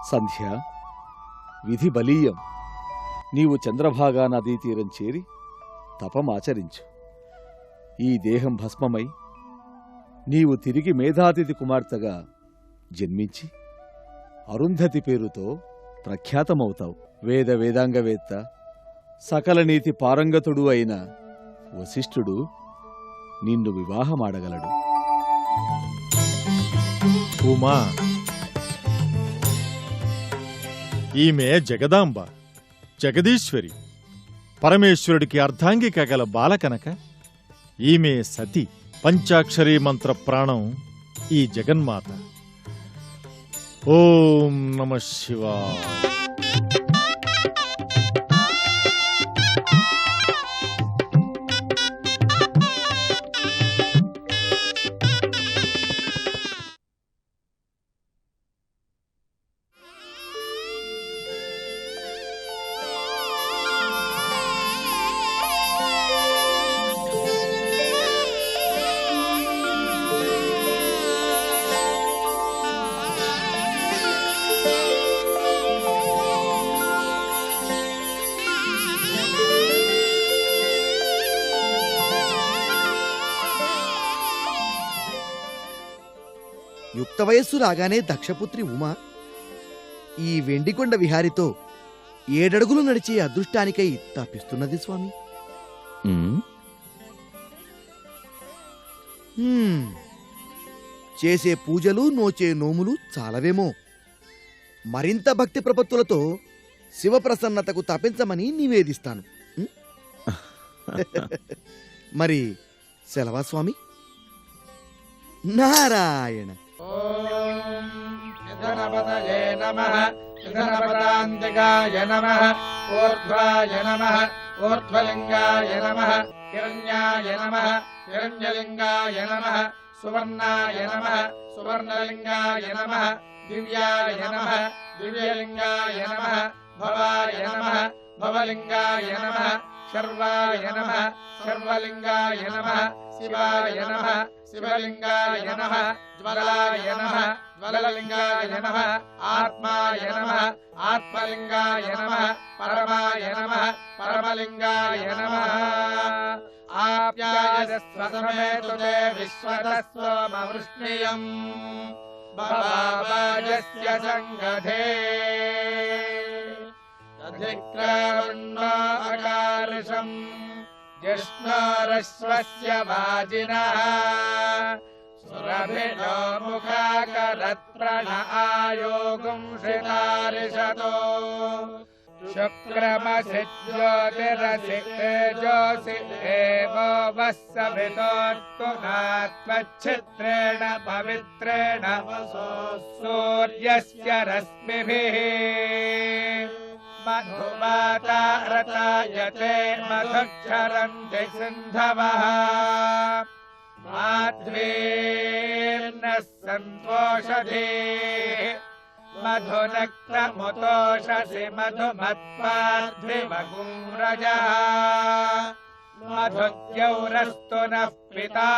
సంధ్య, విధి బలీయం. నీవు చంద్రభాగా నదీ తీరం చేరి తపమాచరించు. ఈ దేహం భస్మమై నీవు తిరిగి మేధాతిథి కుమార్తెగా జన్మించి అరుంధతి పేరుతో ప్రఖ్యాతమవుతావు. వేదాంగవేత్త, సకల నీతి పారంగతుడు అయిన వశిష్ఠుడు నిన్ను వివాహమాడగలడు. ఉమా, ఈమె జగదాంబ, జగదీశ్వరి, పరమేశ్వరుడికి అర్ధాంగిక గల బాల కనుక ఈమె సతి. పంచాక్షరీ మంత్ర ప్రాణం ఈ జగన్మాత. ఓం నమః శివాయ. యుక్త వయస్సు రాగానే దక్షపుత్రి ఉమా ఈ వెండికొండ విహారితో 7 అడుగులు నడిచే అదృష్టానికై తప్పిస్తున్నది స్వామి. చేసే పూజలు, నోచే నోములు చాలవేమో. మరింత భక్తి ప్రపత్తులతో శివప్రసన్నతకు తపించమని నివేదిస్తాను. మరి సెలవా స్వామి? నారాయణ. గణపతయే నమః. గణపతాంతికాయ నమః. ఊర్ధ్వాయ నమః. ఊర్ధ్వలింగాయ నమః. హిరణ్యాయ నమః. హిరణ్యలింగాయ నమః. సువర్ణాయ నమః. సువర్ణలింగాయ నమః. దివ్యాయ నమః. దివ్యలింగాయ నమః. భవాయ నమః. భవలింగాయ నమః. శర్వాయ నమః. శర్వలింగాయ నమః. శివాయ నమః. శివలింగాయ నమః. జ్వలాయ నమః. జ్వలలింగాయ నమః. ఆత్మాయ నమః. ఆత్మలింగాయ నమః. పరమాయ నమః. పరమలింగాయ నమః. ఆప్యాయస్వసమేతు తే విశ్వతస్వమవృష్ణియం భవాజస్య సంగధే అధిక్రావణ్ణో అకార్షం జిష్ణోరశ్వస్య వాజినః సురభిలో ముఖాకరత్ప్రణ ఆయోగుం శ్రితారిషతో శుక్రమసి జ్యోతిరసి తేజోసి దేవో వస్సవితోత్పునాత్మచ్చిత్రేణ పవిత్రేణ సూర్యస్య రశ్మిభిః మధుమాతారతాయతే మధుక్షరంతి సింధవః మాధ్వీర్నః సంతోషధీః మధునక్తముతోషసి మధుమత్పాధ్విమగుం రజః మధుద్యౌరస్తు నః పితా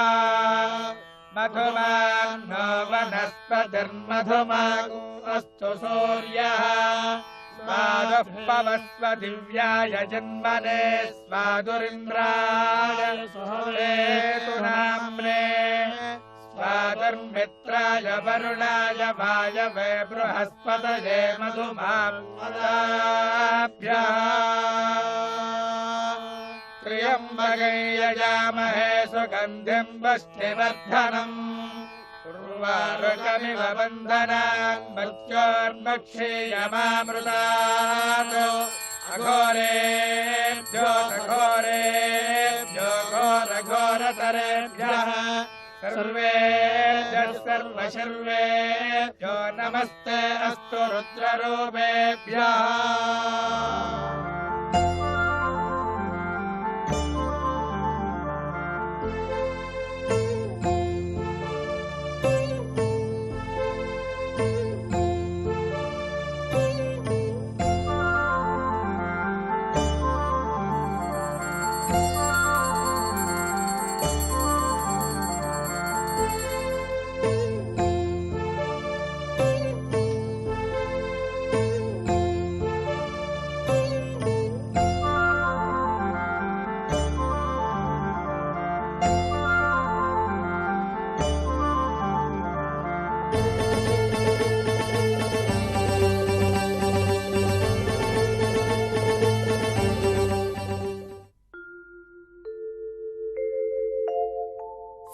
మధుమాన్నో వనస్పతిర్మధుమాగో అస్తు సూర్యః స్వాదుః పవస్వ దివ్యాయ జన్మనే స్వాదురింద్రాయ సుహేతు నామ్నే స్వాదుర్మిత్రాయ వరుణాయ వాయవే బృహస్పతయే మధుమాభ్యః త్ర్యంబకం యజామహే సుగంధిం పుష్టివర్ధనम् ఉర్వారుకమివ బంధనాన్ మృత్యోర్ముక్షీయమామృతాత్ అఘోరేభ్యో ఘోరఘోరతరేభ్యః సర్వేభ్యः సర్వశర్వేభ్యో నమస్తే అస్తు రుద్రరూపేభ్యः.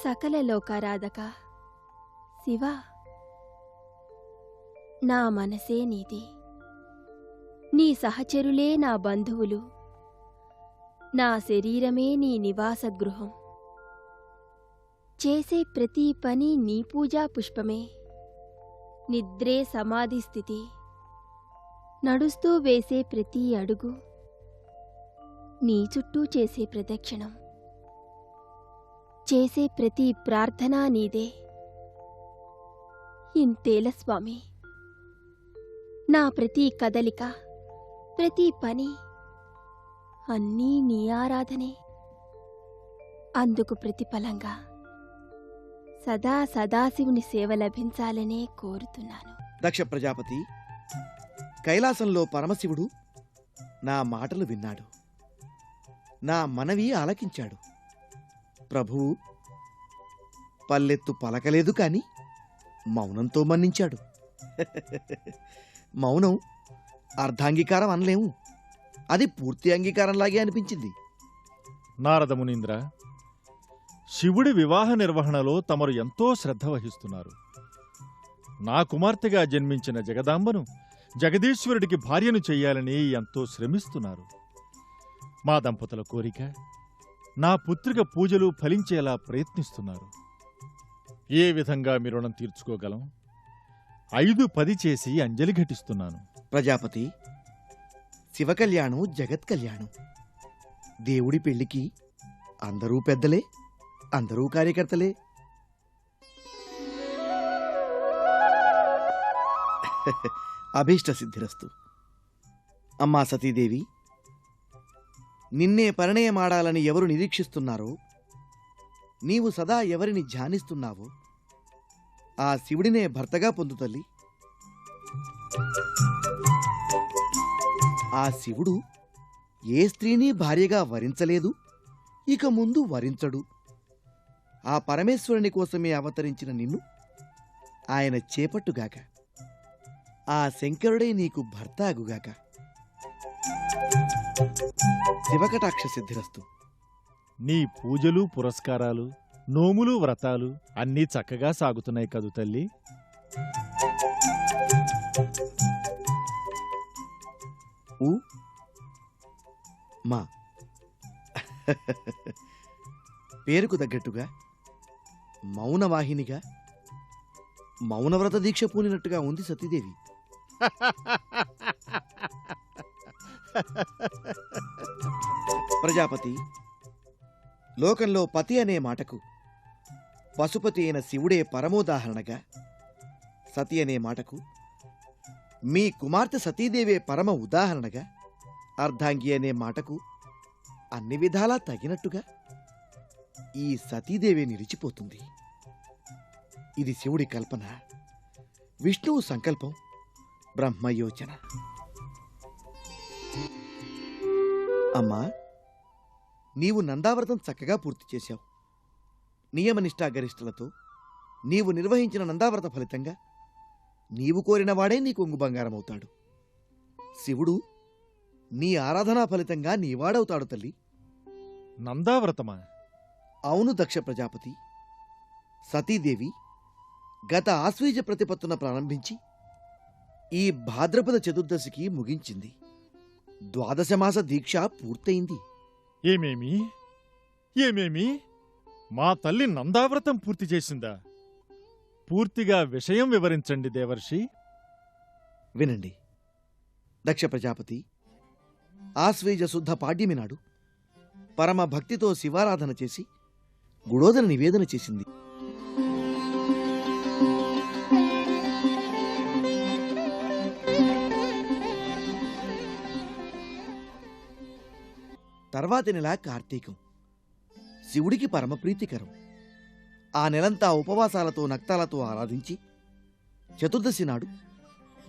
సకల లోకారాధక శివ, నా మనసే నీది, నీ సహచరులే నా బంధువులు, నా శరీరమే నీ నివాసగృహం. చేసే ప్రతి పని నీ పూజా పుష్పమే. నిద్రే సమాధి స్థితి. నడుస్తూ వేసే ప్రతి అడుగు నీ చుట్టూ చేసే ప్రదక్షిణం. చేసే ప్రతి ప్రార్థన నీదే. ఇంతేల స్వామి, నా ప్రతి కదలిక, ప్రతి పని అన్నీ నీ ఆరాధనే. అందుకు ప్రతిఫలంగా సదా సదాశివుని సేవ లభించాలనే కోరుతున్నాను. దక్ష ప్రజాపతి, కైలాసంలో పరమశివుడు నా మాటలు విన్నాడు, నా మనవి ఆలకించాడు. ప్రభువు పల్లెత్తు పలకలేదు కాని మౌనంతో మన్నించాడు. మౌనం అర్ధాంగీకారం అనలేము, అది పూర్తి అంగీకారంలాగే అనిపించింది. నారద మునీంద్ర, శివుడి వివాహ నిర్వహణలో తమరు ఎంతో శ్రద్ధ వహిస్తున్నారు. నా కుమార్తెగా జన్మించిన జగదాంబను జగదీశ్వరుడికి భార్యను చెయ్యాలని ఎంతో శ్రమిస్తున్నారు. మా దంపతుల కోరిక, నా పుత్రిక పూజలు ఫలించేలా ప్రయత్నిస్తున్నారు. ఏ విధంగా మీ రుణం తీర్చుకోగలం? 5-10 చేసి అంజలి ఘటిస్తున్నాను. ప్రజాపతి, శివకళ్యాణం జగత్ కళ్యాణం. దేవుడి పెళ్లికి అందరూ పెద్దలే, అందరూ కార్యకర్తలే. అభీష్ట సిద్ధిరస్తు. అమ్మా సతీదేవి, నిన్నే పరిణయమాడాలని ఎవరు నిరీక్షిస్తున్నారో, నీవు సదా ఎవరిని ధ్యానిస్తున్నావో ఆ శివుడినే భర్తగా పొందు తల్లి. ఆ శివుడు ఏ స్త్రీని భార్యగా వరించలేదు, ఇక ముందు వరించడు. ఆ పరమేశ్వరుని కోసమే అవతరించిన నిన్ను ఆయన చేపట్టుగాక. ఆ శంకరుడే నీకు భర్త అగుగాక. శివకటాక్ష సిద్ధిరస్తు. నీ పూజలు పురస్కారాలు, నోములు వ్రతాలు అన్నీ చక్కగా సాగుతున్నాయి కదు తల్లి? మా పేరుకు తగ్గట్టుగా మౌనవాహినిగా మౌనవ్రత దీక్ష పూనినట్టుగా ఉంది సతీదేవి. ప్రజాపతి, లోకంలో పతి అనే మాటకు పశుపతి అయిన శివుడే పరమోదాహరణగా, సతి అనే మాటకు మీ కుమార్తె సతీదేవే పరమ ఉదాహరణగా, అర్ధాంగి అనే మాటకు అన్ని విధాలా తగినట్టుగా ఈ సతీదేవి నిలిచిపోతుంది. ఇది శివుడి కల్పన, విష్ణువు సంకల్పం, బ్రహ్మయోచన. అమ్మా, నీవు నందావ్రతం చక్కగా పూర్తి చేశావు. నియమనిష్టాగరిష్టలతో నీవు నిర్వహించిన నందావ్రత ఫలితంగా నీవు కోరిన వాడే నీ కొంగు బంగారమవుతాడు. శివుడు నీ ఆరాధనా ఫలితంగా నీవాడవుతాడు తల్లి. నందావ్రతమా? అవును దక్ష ప్రజాపతి. సతీదేవి గత ఆశ్వీజ ప్రతిపత్తున ప్రారంభించి ఈ భాద్రపద చతుర్దశికి ముగించింది. 12 మాస దీక్ష పూర్తయింది. ఏమేమి ఏమేమి మా తల్లి నందావ్రతం పూర్తి చేసిందా? పూర్తిగా విషయం వివరించండి దేవర్షి. వినండి దక్ష ప్రజాపతి. ఆశ్వీజ శుద్ధ పాడ్యమి నాడు పరమ భక్తితో శివారాధన చేసి గుడోదన నివేదన చేసింది. తర్వాతి నెల కార్తీకం, శివుడికి పరమ ప్రీతికరం. ఆ నెలంతా ఉపవాసాలతో నక్తాలతో ఆరాధించి చతుర్దశి నాడు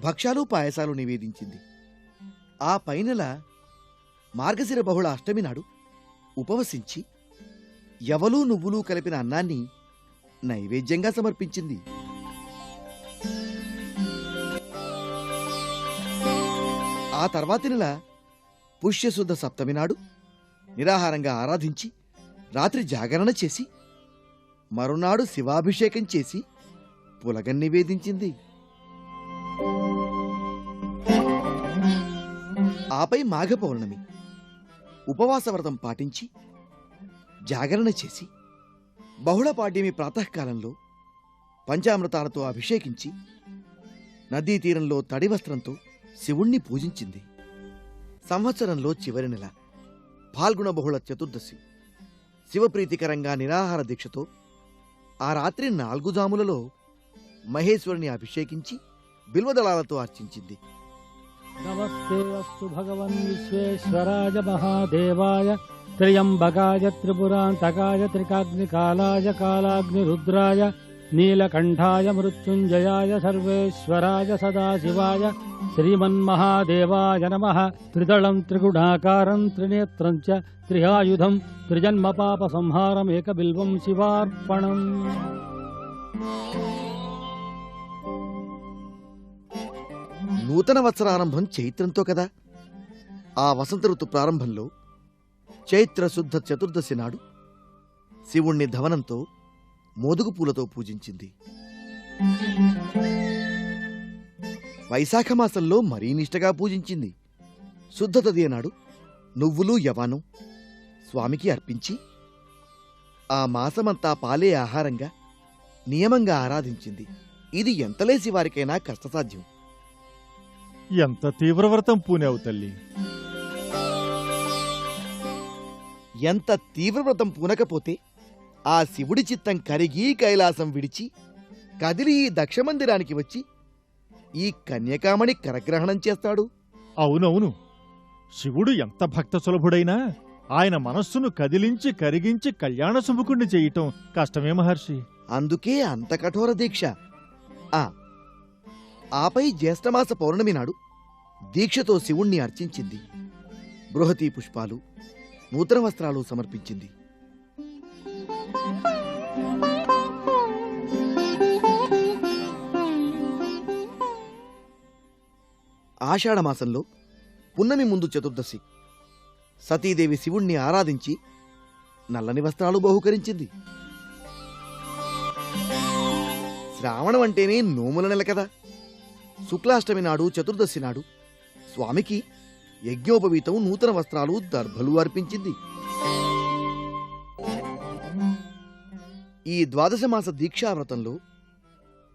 భక్ష్యాలు పాయసాలు నివేదించింది. ఆ పైనెల మార్గశిర బహుళ అష్టమి నాడు ఉపవసించి యవలు నువ్వులు కలిపిన అన్నాన్ని నైవేద్యంగా సమర్పించింది. ఆ తర్వాతి నెల పుష్యశుద్ధ సప్తమి నాడు నిరాహారంగా ఆరాధించి రాత్రి జాగరణ చేసి మరునాడు శివాభిషేకం చేసి పులగం నివేదించింది. ఆపై మాఘ పౌర్ణమి ఉపవాస వ్రతం పాటించి జాగరణ చేసి బహుళ పాడ్యమి ప్రాతకాలంలో పంచామృతాలతో అభిషేకించి నదీ తీరంలో తడి వస్త్రంతో శివుణ్ణి పూజించింది. సంవత్సరంలో చివరి నెల ఫాల్గుణ బహుళ చతుర్దశి శివప్రీతికరంగా నిరాహార దీక్షతో ఆ రాత్రి 4 జాములలో మహేశ్వరుని అభిషేకించి బిల్వదళాలతో అర్చించింది. నమస్తే అస్తు భగవన్ విశ్వేశ్వరాయ మహాదేవాయ త్ర్యంబకాయ త్రిపురాంతకాయ త్రికాగ్నికాలాయ కాలాగ్నిరుద్రాయ నీలకంఠాయ మృత్యుంజయాయ సర్వేశ్వరాయ సదాశివాయ శ్రీమన్మహాదేవాయ నమః. త్రిదళం త్రిగుణాకారం త్రినేత్రం చ త్రిహాయుధం త్రిజన్మ పాప సంహారం ఏకబిల్వం శివార్పణం. నూతన వత్సరారంభం చైత్రంతో కదా. ఆ వసంత ఋతు ప్రారంభంలో చైత్ర శుద్ధ చతుర్దశి నాడు శివుణ్ణి ధవనంతో మోదుగు పూలతో పూజించింది. వైశాఖ మాసంలో మరీ నిష్టగా పూజించింది. శుద్ధ తదియ నాడు నువ్వులు యవానం స్వామికి అర్పించి ఆ మాసమంతా పాలే ఆహారంగా నియమంగా ఆరాధించింది. ఇది ఎంతలేసి వారికైనా కష్టసాధ్యం. ఎంత తీవ్రవ్రతం పూనావు తల్లి. ఎంత తీవ్రవ్రతం పూనకపోతే ఆ శివుడి చిత్తం కరిగి కైలాసం విడిచి కదిలి ఈ దక్షమందిరానికి వచ్చి ఈ కన్యకామణి కరగ్రహణం చేస్తాడు. అవునవును, శివుడు ఎంత భక్త సులభుడైనా ఆయన మనస్సును కదిలించి కరిగించి కళ్యాణ సుముఖుణ్ణి చేయటం కష్టమే మహర్షి. అందుకే అంత కఠోర దీక్ష. ఆపై జ్యేష్ఠమాస పౌర్ణమి నాడు దీక్షతో శివుణ్ణి అర్చించింది. బృహతీ పుష్పాలు నూతన వస్త్రాలు సమర్పించింది. ఆషాఢమాసంలో పున్నమి ముందు చతుర్దశి సతీదేవి శివుణ్ణి ఆరాధించి నల్లని వస్త్రాలు బహుకరించింది. శ్రావణం అంటేనే నోముల నెల కదా. శుక్లాష్టమి నాడు చతుర్దశి నాడు స్వామికి యజ్ఞోపవీతం నూతన వస్త్రాలు దర్భలు అర్పించింది. ఈ ద్వాదశమాస దీక్షావ్రతంలో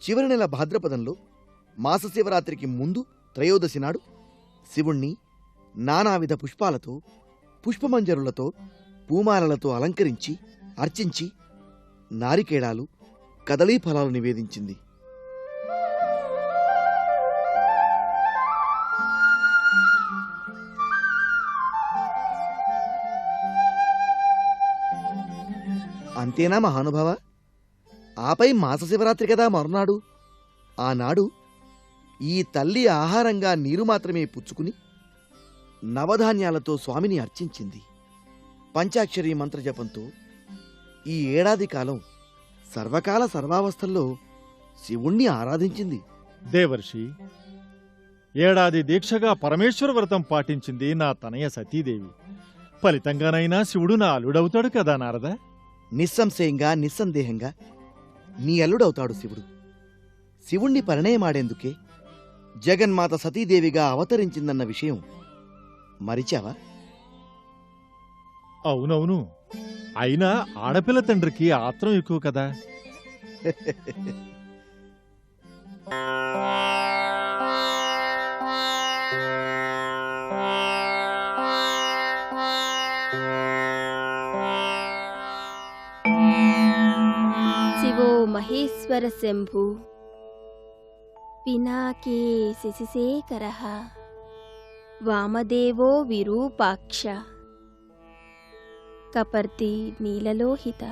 చివరి నెల భాద్రపదంలో మాస శివరాత్రికి ముందు త్రయోదశి నాడు శివుణ్ణి నానావిధ పుష్పాలతో పుష్పమంజరులతో పూమాలలతో అలంకరించి అర్చించి నారికేళాలు కదళీ ఫలాలు నివేదించింది. అంతేనా మహానుభావ? ఆపై మాస శివరాత్రి కదా మరునాడు. ఆనాడు ఈ తల్లి ఆహారంగా నీరు మాత్రమే పుచ్చుకుని నవధాన్యాలతో స్వామిని అర్చించింది. పంచాక్షరీ మంత్రజపంతో ఈ ఏడాది కాలం సర్వకాల సర్వావస్థల్లో శివుణ్ణి ఆరాధించింది. దేవర్షి, ఏడాది దీక్షగా పరమేశ్వర వ్రతం పాటించింది నా తనయ సతీదేవి. ఫలితంగానైనా శివుడు నా అల్లుడవుతాడు కదా నారదా? నిస్సంశయంగా నిస్సందేహంగా నీ అల్లుడవుతాడు శివుడు. శివుణ్ణి పరిణయమాడేందుకే జగన్మాత సతీదేవిగా అవతరించిందన్న విషయం మరిచావా? అవునవును, అయినా ఆడపిల్ల తండ్రికి ఆత్రం ఎక్కువ కదా. శివో మహేశ్వర శంభు పినాకే శశిశేఖరః వామదేవో విరూపాక్ష కపర్తి నీలలోహిత.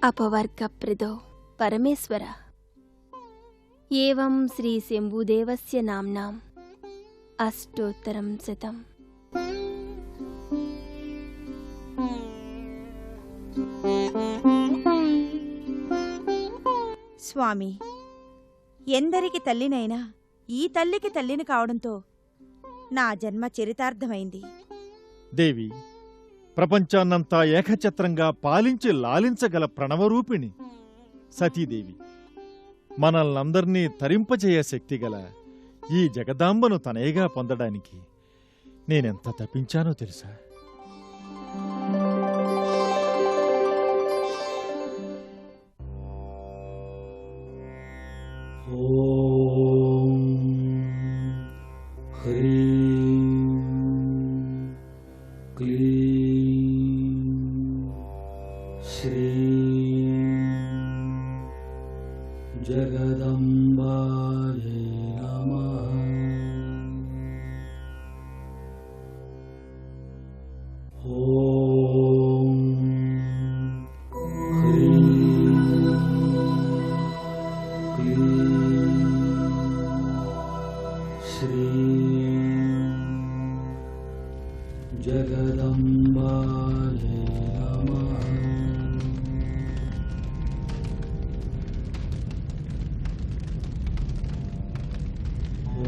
అపవర్గప్రదో పరమేశ్వర. ఏవం శ్రీ శంభుదేవస్య నామ్నాం అష్టోత్తరం శతం. స్వామి, ఎందరికి తల్లినైనా ఈ తల్లికి తల్లిని కావడంతో నా జన్మ చరితార్థమైంది. దేవి, ప్రపంచాన్నంతా ఏకఛత్రంగా పాలించి లాలించగల ప్రణవరూపిణి సతీదేవి, మనల్నందర్నీ తరింపజేయ శక్తిగల ఈ జగదాంబను తనయగా పొందడానికి నేనెంత తప్పించానో తెలుసా? ఓం హ్రీం క్లీం శ్రీం జగదంబాయే నమః. ఓం హ్రీం క్లీం శ్రీం జగదంబాయే నమః.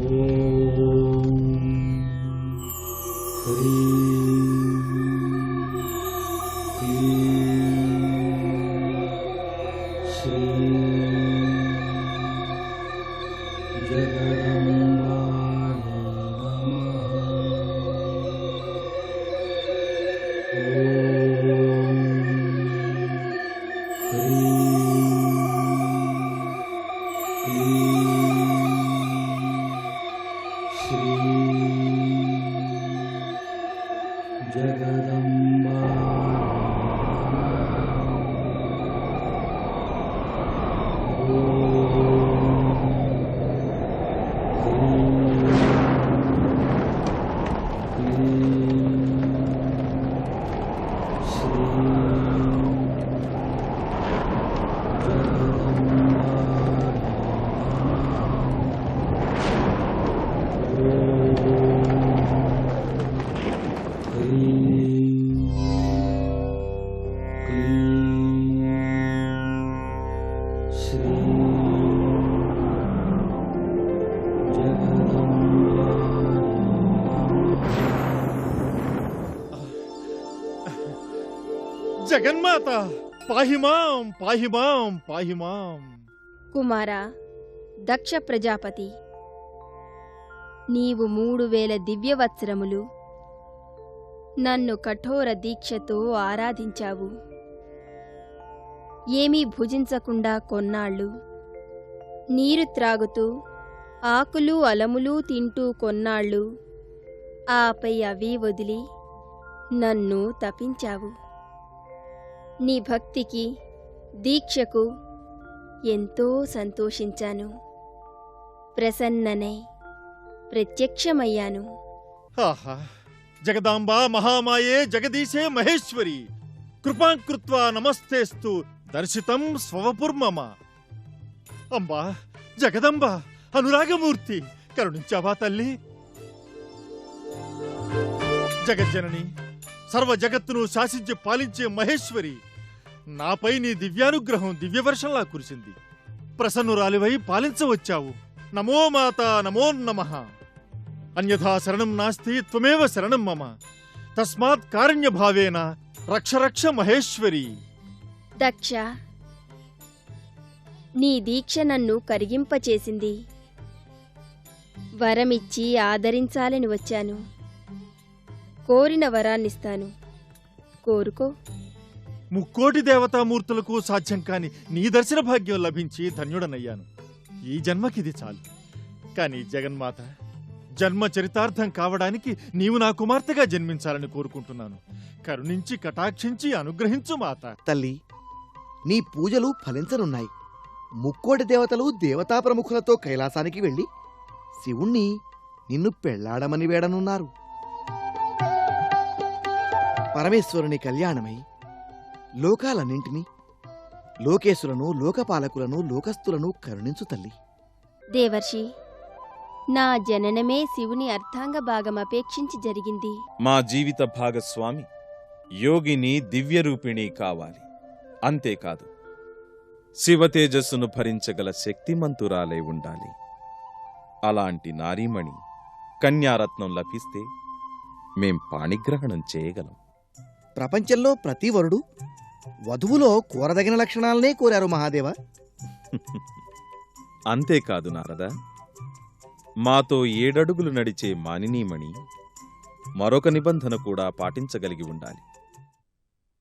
ఓం హ్రీం క్లీం శ్రీం జగదంబాయే నమః. ఓం జగన్మాత, పాహిమాం పాహిమాం పాహిమాం. కుమారా దక్ష ప్రజాపతి, నీవు 3000 దివ్యవత్సరములు నన్ను కఠోర దీక్షతో ఆరాధించావు. ఏమీ భుజించకుండా కొన్నాళ్ళు, నీరు త్రాగుతూ ఆకులు అలములు తింటూ కొన్నాళ్ళు, ఆపై అవి వదిలి నన్ను తపించావు. నీ భక్తికి దీక్షకు ఎంతో సంతోషించాను. ప్రసన్ననై ప్రత్యక్షమయ్యాను. ఆహా! జగదాంబా మహామాయే జగదీశే మహేశ్వరి, కృపాం కృత్వా నమస్తేస్తు దర్శితం స్వవపుర్మమ. అంబా, జగదంబా, అనురాగమూర్తి, కరుణించావా తల్లి? జగజ్జనని, సర్వ జగత్తును శాసించి పాలించే మహేశ్వరి, నాపై నీ దివ్యానుగ్రహం దివ్యవర్షంలా కురిసింది. ప్రసన్నురాలివై పాలించవచ్చావు. నమో మాతా, నమో నమః. అన్యథా శరణం నాస్తి, త్వమేవ శరణం మమ. తస్మాత్ కారుణ్యభావేన రక్ష రక్ష మహేశ్వరి. దక్ష, నీ దీక్ష నన్ను కరిగింపచేసింది. వరమిచ్చి ఆదరించాలని వచ్చాను. కోరిన వరాన్నిస్తాను, కోరుకో. ముక్కోటి దేవతామూర్తులకు సాధ్యం కాని నీ దర్శన భాగ్యం లభించి ధన్యుడనయ్యాను. ఈ జన్మకిది చాలు. కాని జగన్మాత, జన్మ చరితార్థం కావడానికి నీవు నా కుమార్తెగా జన్మించాలని కోరుకుంటున్నాను. కరుణించి కటాక్షించి అనుగ్రహించు మాత. తల్లి, నీ పూజలు ఫలించనున్నాయి. ముక్కోటి దేవతలు దేవతా ప్రముఖులతో కైలాసానికి వెళ్ళి శివుణ్ణి నిన్ను పెళ్లాడమని వేడనున్నారు. పరమేశ్వరుని కళ్యాణమై లోకాలన్నింటినీ, లోకేశులను, లోకపాలకులను, లోకస్తులను కరుణించు తల్లి. దేవర్షి, నా జననమే శివుని అర్థాంగ భాగం అపేక్షించి జరిగింది. మా జీవిత భాగస్వామి యోగిని దివ్యరూపిణి కావాలి. అంతేకాదు, శివతేజస్సును భరించగల శక్తిమంతురాలై ఉండాలి. అలాంటి నారీమణి కన్యారత్నం లభిస్తే మేం పాణిగ్రహణం చేయగలం. ప్రపంచంలో ప్రతి వరుడు వధువులో కోరదగిన లక్షణాలనే కోరారు మహాదేవ. అంతేకాదు నారద, మాతో 7 అడుగులు నడిచే మానినీమణి మరొక నిబంధన కూడా పాటించగలిగి ఉండాలి.